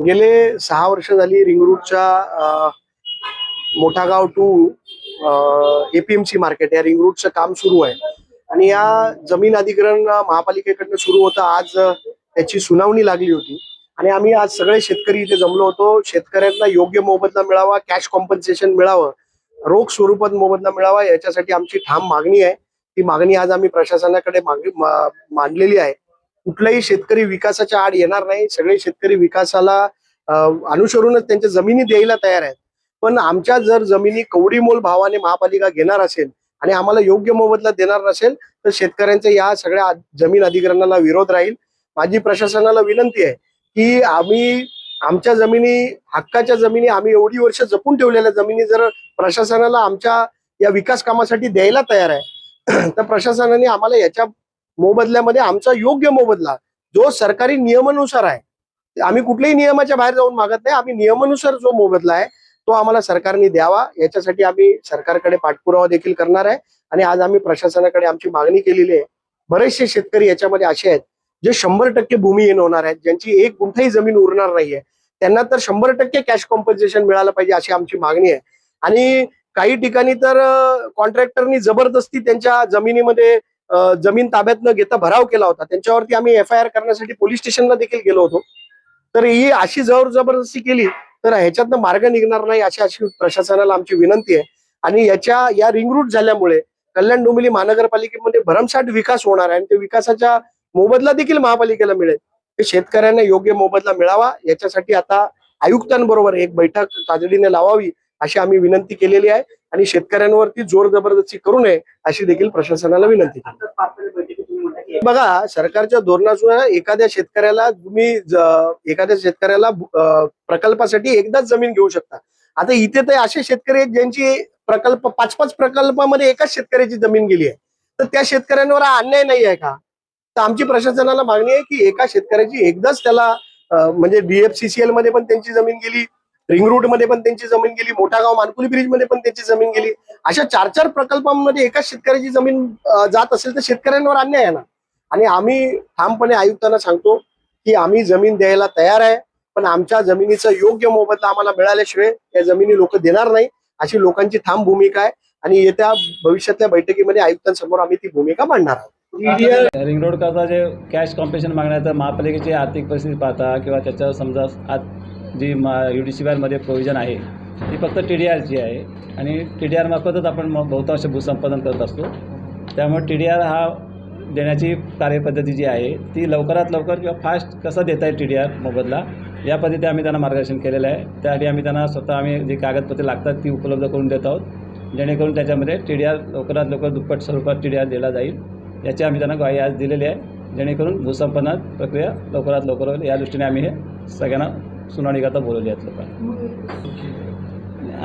गेले 6 वर्ष झाली रिंगरूटच्या मोठा गाव टू एपीएमसी मार्केट या रिंगरूटचं काम सुरू आहे आणि या जमीन अधिग्रहण महापालिकेकडनं सुरू होतं. आज त्याची सुनावणी लागली होती आणि आम्ही आज सगळे शेतकरी इथे जमलो होतो. शेतकऱ्यांना योग्य मोबदला मिळावा, कॅश कॉम्पन्सेशन मिळावं, रोख स्वरूपात मोबदला मिळावा याच्यासाठी आमची ठाम मागणी आहे. ती मागणी आज आम्ही प्रशासनाकडे मांडलेली आहे. कुठलाही शेतकरी विकासाच्या आड येणार नाही. सगळे शेतकरी विकासाला अनुसरूनच त्यांच्या जमिनी द्यायला तयार आहेत. पण आमच्या जर जमिनी कवडी मोल भावाने महापालिका घेणार असेल आणि आम्हाला योग्य मोबदला देणार नसेल तर शेतकऱ्यांच्या या सगळ्या जमीन अधिग्रहणाला विरोध राहील. माझी प्रशासनाला विनंती आहे की आम्ही आमच्या जमिनी, हक्काच्या जमिनी, आम्ही एवढी वर्ष जपून ठेवलेल्या जमिनी जर प्रशासनाला आमच्या या विकास कामासाठी द्यायला तयार आहे तर प्रशासनाने आम्हाला याच्या मोबदल्यामध्ये आमचा योग्य मोबदला जो सरकारी नियमानुसार आहे, आम्ही कुठल्याही नियमाच्या बाहेर जाऊन मागत नाही, आम्ही नियमानुसार जो मोबदला आहे तो आम्हाला सरकारने द्यावा. याच्यासाठी आम्ही सरकारकडे पाठपुरावा देखील करणार आहे आणि आज आम्ही प्रशासनाकडे आमची मागणी केलेली आहे. बरेचसे शेतकरी याच्यामध्ये असे आहेत जे 100% भूमिहीन होणार आहेत, ज्यांची एक गुंठाही जमीन उरणार नाहीये, त्यांना तर 100% कॅश कॉम्पन्सेशन मिळालं पाहिजे अशी आमची मागणी आहे. आणि काही ठिकाणी तर कॉन्ट्रॅक्टरनी जबरदस्ती त्यांच्या जमिनीमध्ये जमीन ताब्यात न घेता भराव केला होता. त्यांच्यावरती आम्ही FIR करण्यासाठी पोलीस स्टेशनला देखील गेलो होतो. तर ही अशी जबरदस्ती केली तर ह्याच्यातनं मार्ग निघणार नाही अशी प्रशासनाला आमची विनंती आहे. आणि या रिंग रूट झाल्यामुळे कल्याण डोंबिवली महानगरपालिकेमध्ये भरमसाठ विकास होणार आहे आणि ते विकासाच्या मोबदला देखील महापालिकेला मिळेल. ते शेतकऱ्यांना योग्य मोबदला मिळावा याच्यासाठी आता आयुक्तांबरोबर एक बैठक तातडीने लावावी अशी आम्ही विनंती केलेली आहे आणि शेतकऱ्यांवरती जोर जबरदस्ती करू नये अशी देखील प्रशासनाला विनंती केली. बघा, सरकारच्या धोरणानुसार एखाद्या शेतकऱ्याला प्रकल्पासाठी एकदाच जमीन घेऊ शकता. आता इथे तर असे शेतकरी आहेत ज्यांची प्रकल्प 5-5 प्रकल्पामध्ये एकाच शेतकऱ्याची जमीन गेली आहे, तर त्या शेतकऱ्यांवर हा अन्याय नाही आहे का? तर आमची प्रशासनाला मागणी आहे की एका शेतकऱ्याची एकदाच त्याला म्हणजे DFCCL मध्ये पण त्यांची जमीन गेली, रिंग रूट मध्ये पण त्यांची जमीन गेली, मोठा गाव मानकुली ब्रिज मध्ये पण त्यांची जमीन गेली, अशा 4-4 प्रकल्पांमध्ये एकाच शेतकऱ्याची जमीन जात असेल तर शेतकऱ्यांवर अन्याय आहे ना. आणि आम्ही ठामपणे आयुक्तांना सांगतो की आम्ही जमीन द्यायला तयार आहे, पण आमच्या जमिनीचा योग्य मोबदला आम्हाला मिळाल्याशिवाय या जमिनी लोक देणार नाही अशी लोकांची ठाम भूमिका आहे. आणि येत्या भविष्यातल्या बैठकीमध्ये आयुक्तांसमोर आम्ही ती भूमिका मांडणार आहोत. रिंग रोड करता जे कॅश कॉम्पेन्सेशन मागण्याचं महापालिकेची आर्थिक परिस्थिती पाहता किंवा त्याच्यावर समजा आज जी UDCPR मध्ये प्रोव्हिजन आहे ती फक्त TDRची आहे आणि TDR मार्फतच आपण बहुतांश भूसंपादन करत असतो. त्यामुळे TDR हा देण्याची कार्यपद्धती जी आहे ती लवकरात लवकर किंवा फास्ट कसा देता येईल TDR मोबदला या पद्धती आम्ही त्यांना मार्गदर्शन केलेलं आहे. त्यासाठी आम्ही त्यांना स्वतः आम्ही जी कागदपत्रे लागतात ती उपलब्ध करून देत आहोत, जेणेकरून त्याच्यामध्ये TDR लवकरात लवकर दुप्पट स्वरूपात TDR दिला जाईल याची आम्ही त्यांना ग्वाही आज दिलेली आहे, जेणेकरून भूसंपादन प्रक्रिया लवकरात लवकर होईल या दृष्टीने आम्ही हे सगळ्यांना सुनावणीकरता बोलवली आहेत लोकांना.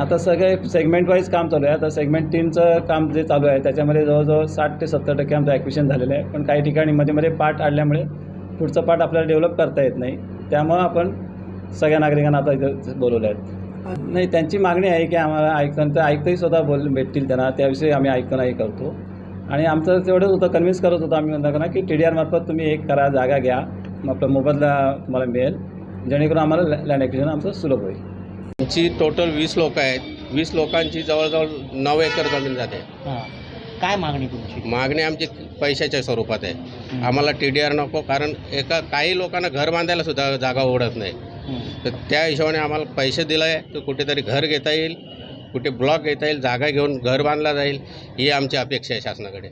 आता सगळे सेगमेंट वाईज काम चालू आहे. आता सेगमेंट 3चं काम जे चालू आहे त्याच्यामध्ये जवळजवळ 60 ते 70% आमचं ॲक्विशन झालेलं आहे. पण काही ठिकाणी मध्ये पार्ट आडल्यामुळे पुढचं पार्ट आपल्याला डेव्हलप करता येत नाही. त्यामुळं आपण सगळ्या नागरिकांना आता इथं बोलवलं आहेत. नाही, त्यांची मागणी आहे की आम्हाला आयुक्तही स्वतः भेटतील त्यांना, त्याविषयी आम्ही आयुक्तांनाही करतो. आणि आमचं तेवढंच होतं, कन्व्हिन्स करत होतो आम्ही म्हणता की TDR मार्फत तुम्ही एक करा, जागा घ्या, आपला मोबदला तुम्हाला मिळेल, जेणेकरून आम्हाला लँड ॲक्विजिशन आमचं सुलभ होईल. आमची टोटल 20 लोक आहेत. 20 लोकांची जवळजवळ 9 एकर जमीन जाते. काय मागणी तुमची? मागणी आमची पैशाच्या स्वरूपात आहे. आम्हाला TDR नको, कारण काही लोकांना घर बांधायला सुद्धा जागा ओढत नाही. तर त्या हिशोबाने आम्हाला पैसे दिले आहे तर कुठेतरी घर घेता येईल, कुठे ब्लॉक घेता येईल, जागा घेऊन घर बांधला जाईल ही आमची अपेक्षा आहे शासनाकडे.